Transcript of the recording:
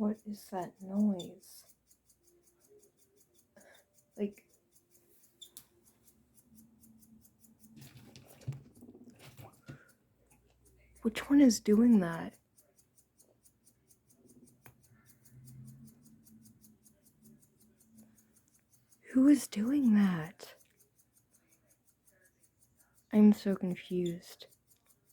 What is that noise? Like, which one is doing that? Who is doing that? I'm so confused.